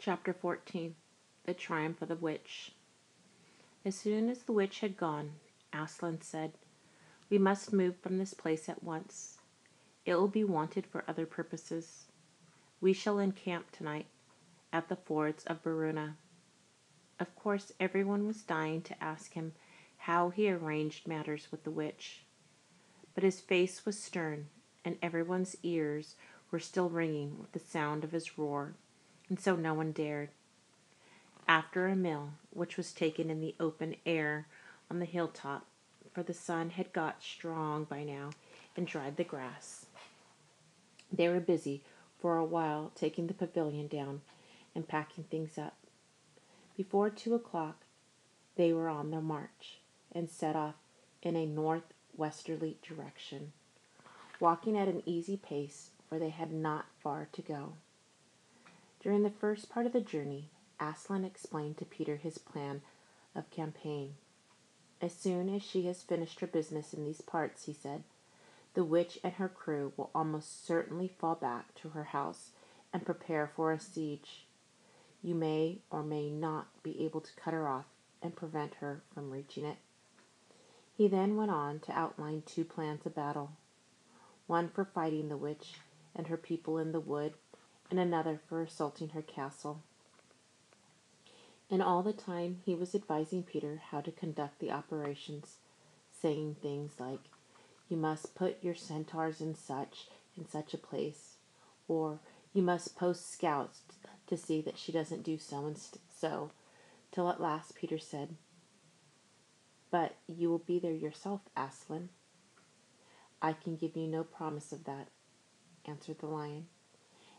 Chapter 14. The Triumph of the Witch. As soon as the witch had gone, Aslan said, "We must move from this place at once. It will be wanted for other purposes. We shall encamp tonight at the fords of Baruna." Of course, everyone was dying to ask him how he arranged matters with the witch. But his face was stern, and everyone's ears were still ringing with the sound of his roar, and so no one dared. After a meal, which was taken in the open air on the hilltop, for the sun had got strong by now and dried the grass, they were busy for a while taking the pavilion down and packing things up. Before 2 o'clock, they were on their march and set off in a northwesterly direction, walking at an easy pace, for they had not far to go. During the first part of the journey, Aslan explained to Peter his plan of campaign. "As soon as she has finished her business in these parts," he said, "the witch and her crew will almost certainly fall back to her house and prepare for a siege. You may or may not be able to cut her off and prevent her from reaching it." He then went on to outline 2 plans of battle, one for fighting the witch and her people in the wood, and another for assaulting her castle. And all the time he was advising Peter how to conduct the operations, saying things like, "You must put your centaurs in such a place," or "You must post scouts to see that she doesn't do so and so," till at last Peter said, "But you will be there yourself, Aslan." "I can give you no promise of that," answered the lion,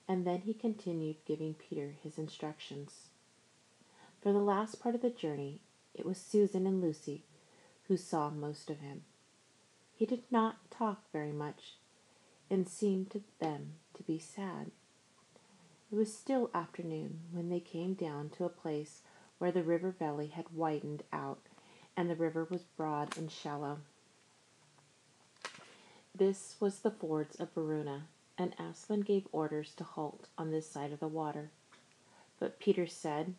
and then he continued giving Peter his instructions. For the last part of the journey, it was Susan and Lucy who saw most of him. He did not talk very much, and seemed to them to be sad. It was still afternoon when they came down to a place where the river valley had widened out, and the river was broad and shallow. This was the fords of Baruna, and Aslan gave orders to halt on this side of the water. But Peter said,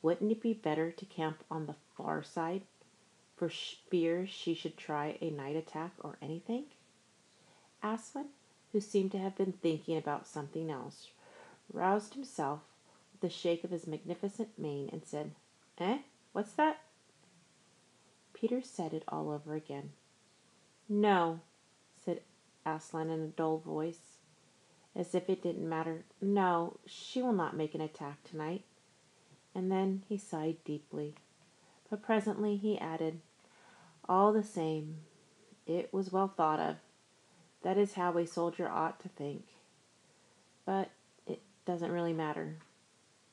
"Wouldn't it be better to camp on the far side, for fear she should try a night attack or anything?" Aslan, who seemed to have been thinking about something else, roused himself with a shake of his magnificent mane and said, "Eh? What's that?" Peter said it all over again. "No," said Aslan in a dull voice, as if it didn't matter. "No, she will not make an attack tonight." And then he sighed deeply. But presently he added, "All the same, it was well thought of. That is how a soldier ought to think. But it doesn't really matter."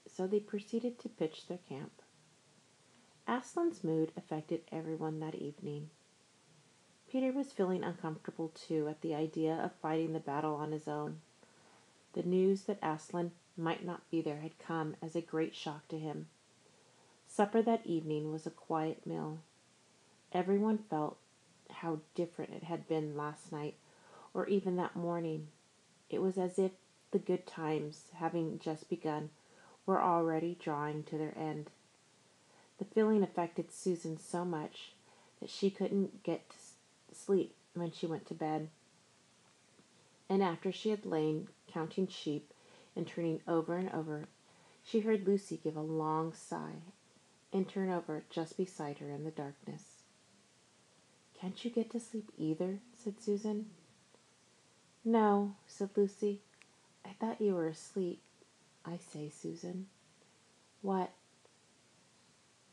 So they proceeded to pitch their camp. Aslan's mood affected everyone that evening. Peter was feeling uncomfortable too at the idea of fighting the battle on his own. The news that Aslan might not be there had come as a great shock to him. Supper that evening was a quiet meal. Everyone felt how different it had been last night, or even that morning. It was as if the good times, having just begun, were already drawing to their end. The feeling affected Susan so much that she couldn't get to sleep when she went to bed. And after she had lain counting sheep and turning over and over, she heard Lucy give a long sigh and turn over just beside her in the darkness. "Can't you get to sleep either?" said Susan. "No," said Lucy. "I thought you were asleep." "I say, Susan." "What?"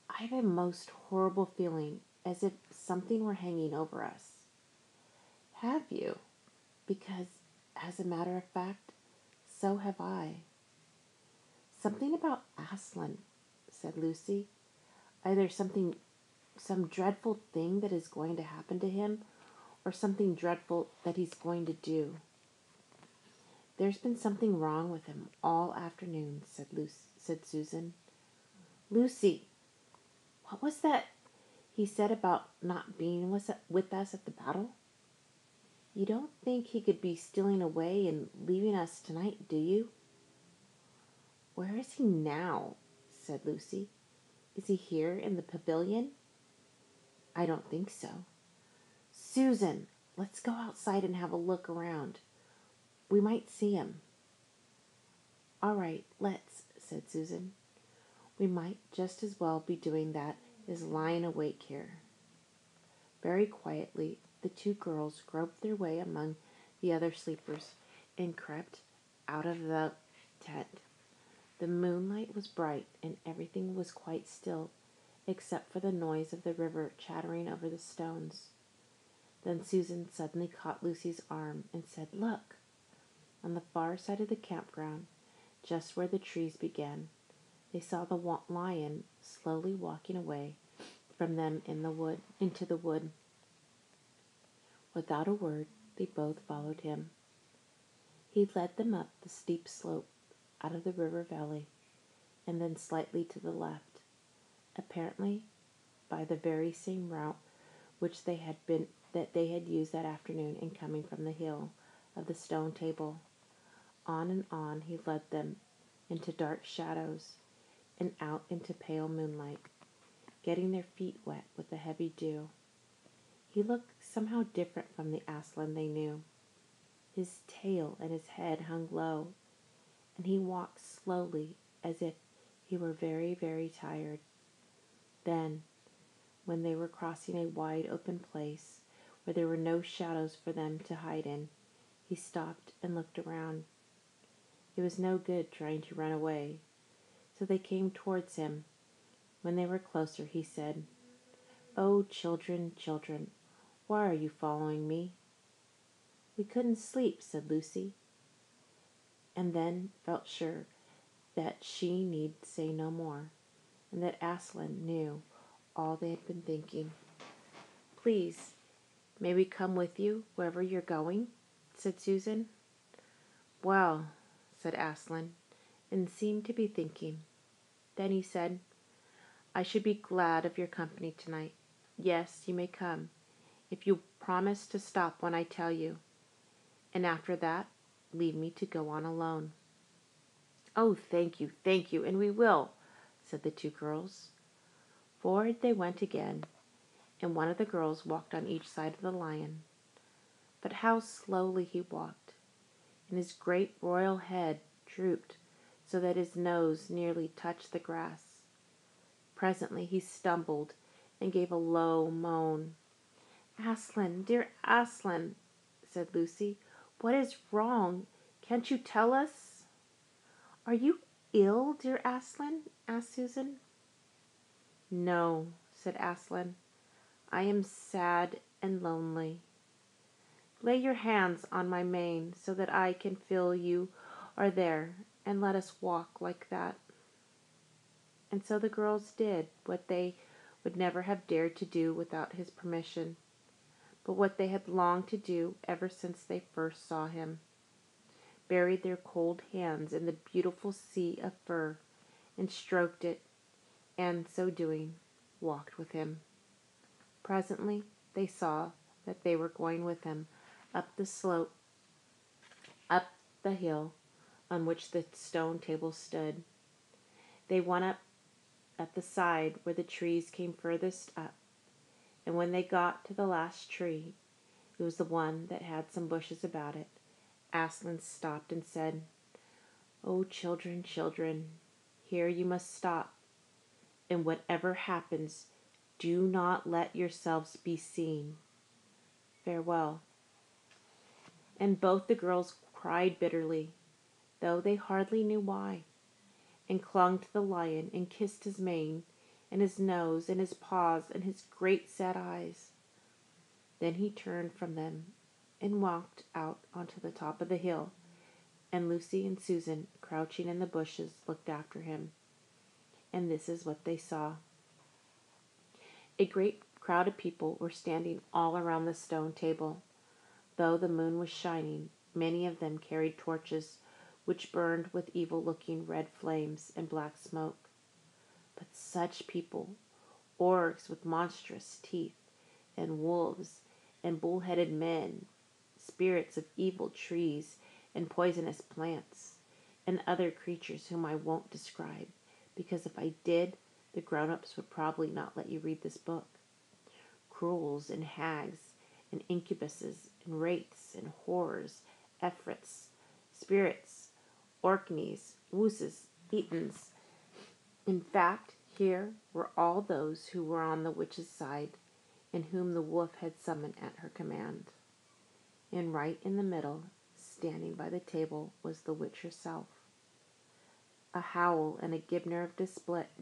"I have a most horrible feeling, as if something were hanging over us." "Have you?" "Because, as a matter of fact, so have I." "Something about Aslan," said Lucy. "Either some dreadful thing that is going to happen to him, or something dreadful that he's going to do." "There's been something wrong with him all afternoon," said Susan. "Lucy, what was that he said about not being with us at the battle? You don't think he could be stealing away and leaving us tonight, do you?" "Where is he now?" said Lucy. "Is he here in the pavilion?" "I don't think so." "Susan, let's go outside and have a look around. We might see him." "All right, let's," said Susan. "We might just as well be doing that as lying awake here." Very quietly, the two girls groped their way among the other sleepers and crept out of the tent. The moonlight was bright and everything was quite still, except for the noise of the river chattering over the stones. Then Susan suddenly caught Lucy's arm and said, "Look!" On the far side of the campground, just where the trees began, they saw the lion slowly walking away from them into the wood. Without a word, they both followed him. He led them up the steep slope out of the river valley, and then slightly to the left, apparently by the very same route which they had used that afternoon in coming from the hill of the stone table. On he led them, into dark shadows, and out into pale moonlight, getting their feet wet with the heavy dew. He looked somehow different from the Aslan they knew. His tail and his head hung low, and he walked slowly as if he were very, very tired. Then, when they were crossing a wide open place where there were no shadows for them to hide in, he stopped and looked around. It was no good trying to run away, so they came towards him. When they were closer, he said, "Oh, children, children, why are you following me?" "We couldn't sleep," said Lucy, and then felt sure that she need say no more, and that Aslan knew all they had been thinking. "Please, may we come with you wherever you're going?" said Susan. "Well," said Aslan, and seemed to be thinking. Then he said, "I should be glad of your company tonight. Yes, you may come, if you promise to stop when I tell you, and after that, leave me to go on alone." "Oh, thank you, and we will," said the two girls. Forward they went again, and one of the girls walked on each side of the lion. But how slowly he walked, and his great royal head drooped so that his nose nearly touched the grass. Presently he stumbled and gave a low moan. "Aslan, dear Aslan," said Lucy, "what is wrong? Can't you tell us?" "Are you ill, dear Aslan?" asked Susan. "No," said Aslan, "I am sad and lonely. Lay your hands on my mane so that I can feel you are there, and let us walk like that." And so the girls did what they would never have dared to do without his permission, but what they had longed to do ever since they first saw him. Buried their cold hands in the beautiful sea of fur and stroked it, and, so doing, walked with him. Presently they saw that they were going with him up the slope, up the hill on which the stone table stood. They went up at the side where the trees came furthest up, and when they got to the last tree, it was the one that had some bushes about it, Aslan stopped and said, "Oh, children, children, here you must stop, and whatever happens, do not let yourselves be seen. Farewell." And both the girls cried bitterly, though they hardly knew why, and clung to the lion and kissed his mane and his nose and his paws and his great sad eyes. Then he turned from them and walked out onto the top of the hill, and Lucy and Susan, crouching in the bushes, looked after him. And this is what they saw. A great crowd of people were standing all around the stone table. Though the moon was shining, many of them carried torches which burned with evil-looking red flames and black smoke. But such people, orcs with monstrous teeth, and wolves, and bull-headed men, spirits of evil trees and poisonous plants, and other creatures whom I won't describe, because if I did, the grown-ups would probably not let you read this book. Cruels and hags and incubuses and wraiths and horrors, efrits, spirits, orkneys, wooses, etons. In fact, here were all those who were on the witch's side, and whom the wolf had summoned at her command. And right in the middle, standing by the table, was the witch herself. A howl and a gibber of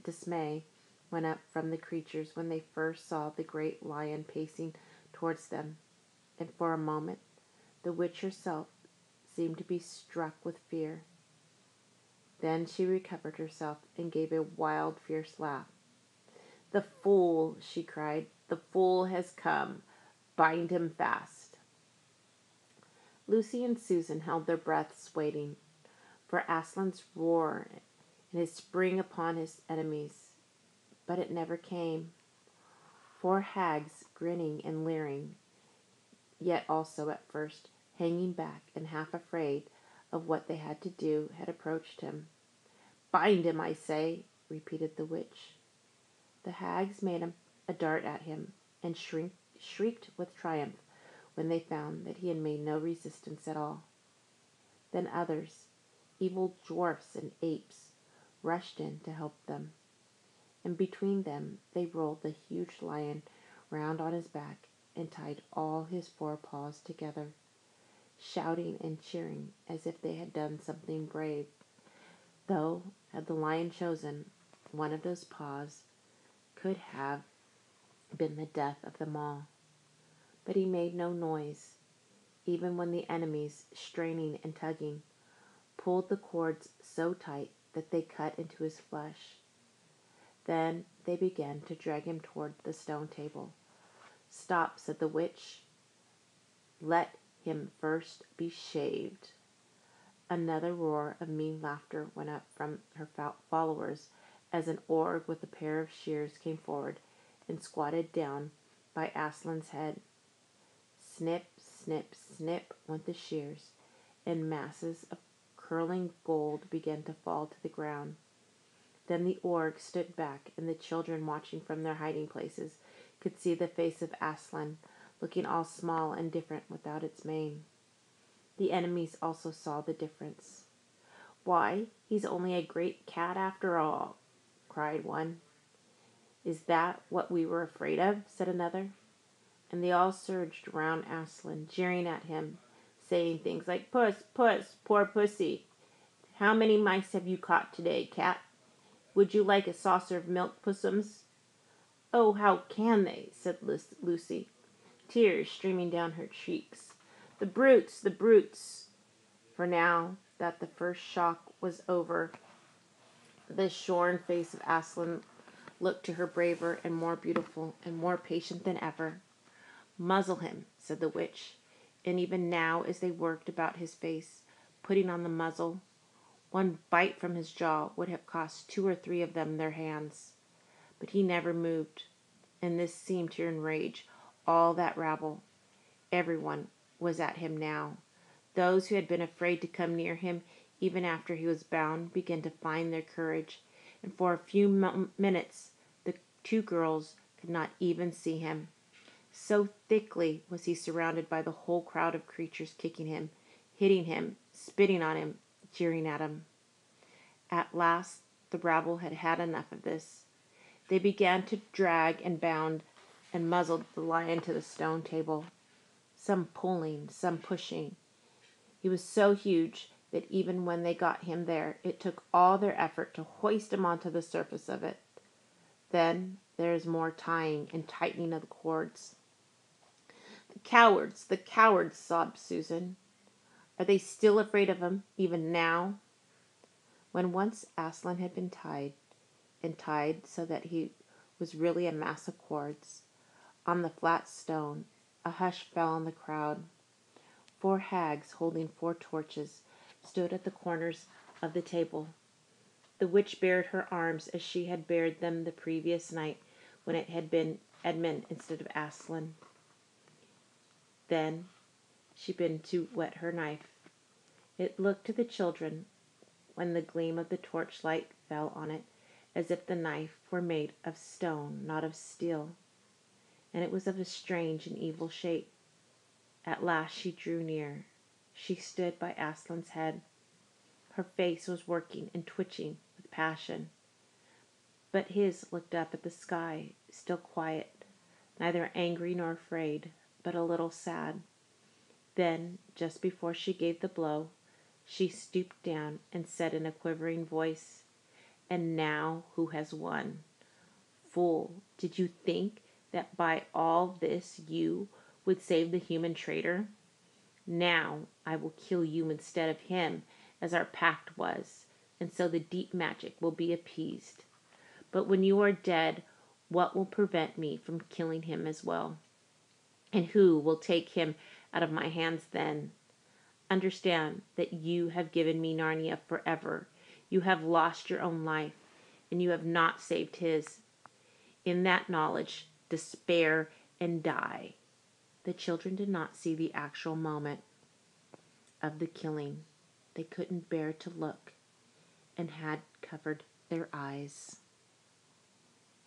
dismay went up from the creatures when they first saw the great lion pacing towards them, and for a moment the witch herself seemed to be struck with fear. Then she recovered herself and gave a wild, fierce laugh. "The fool!" she cried. "The fool has come. Bind him fast." Lucy and Susan held their breaths, waiting for Aslan's roar and his spring upon his enemies. But it never came. 4 hags, grinning and leering, yet also at first hanging back and half afraid of what they had to do, had approached him. "Bind him, I say," repeated the witch. The hags made a dart at him, and shrieked with triumph when they found that he had made no resistance at all. Then others, evil dwarfs and apes, rushed in to help them, and between them they rolled the huge lion round on his back and tied all his 4 paws together, shouting and cheering as if they had done something brave, though, had the lion chosen, one of those paws could have been the death of them all. But he made no noise, even when the enemies, straining and tugging, pulled the cords so tight that they cut into his flesh. Then they began to drag him toward the stone table. "Stop," said the witch. "Let him first be shaved." Another roar of mean laughter went up from her followers as an org with a pair of shears came forward and squatted down by Aslan's head. Snip, snip, snip went the shears, and masses of curling gold began to fall to the ground. Then the org stood back, and the children, watching from their hiding places, could see the face of Aslan, looking all small and different without its mane. The enemies also saw the difference. "Why, he's only a great cat after all," cried one. "Is that what we were afraid of?" said another. And they all surged round Aslan, jeering at him, saying things like, "Puss, puss, poor pussy. How many mice have you caught today, cat? Would you like a saucer of milk, pussums?" "Oh, how can they?" said Lucy, tears streaming down her cheeks. "The brutes, the brutes!" For now that the first shock was over, the shorn face of Aslan looked to her braver and more beautiful and more patient than ever. "Muzzle him," said the witch, and even now as they worked about his face, putting on the muzzle, one bite from his jaw would have cost 2 or 3 of them their hands. But he never moved, and this seemed to enrage all that rabble. Everyone was at him now. Those who had been afraid to come near him even after he was bound began to find their courage, and for a few minutes the 2 girls could not even see him. So thickly was he surrounded by the whole crowd of creatures, kicking him, hitting him, spitting on him, jeering at him. At last the rabble had had enough of this. They began to drag and bound and muzzled the lion to the stone table, some pulling, some pushing. He was so huge that even when they got him there, it took all their effort to hoist him onto the surface of it. Then there is more tying and tightening of the cords. The cowards," sobbed Susan. "Are they still afraid of him, even now?" When once Aslan had been tied, and tied so that he was really a mass of cords, on the flat stone, a hush fell on the crowd. 4 hags, holding 4 torches, stood at the corners of the table. The witch bared her arms as she had bared them the previous night when it had been Edmund instead of Aslan. Then she began to whet her knife. It looked to the children when the gleam of the torchlight fell on it, as if the knife were made of stone, not of steel, and it was of a strange and evil shape. At last she drew near. She stood by Aslan's head. Her face was working and twitching with passion, but his looked up at the sky, still quiet, neither angry nor afraid, but a little sad. Then, just before she gave the blow, she stooped down and said in a quivering voice, "And now who has won? Fool, did you think that by all this you would save the human traitor? Now I will kill you instead of him, as our pact was, and so the deep magic will be appeased. But when you are dead, what will prevent me from killing him as well? And who will take him out of my hands then? Understand that you have given me Narnia forever. You have lost your own life, and you have not saved his. In that knowledge, despair and die." The children did not see the actual moment of the killing. They couldn't bear to look and had covered their eyes.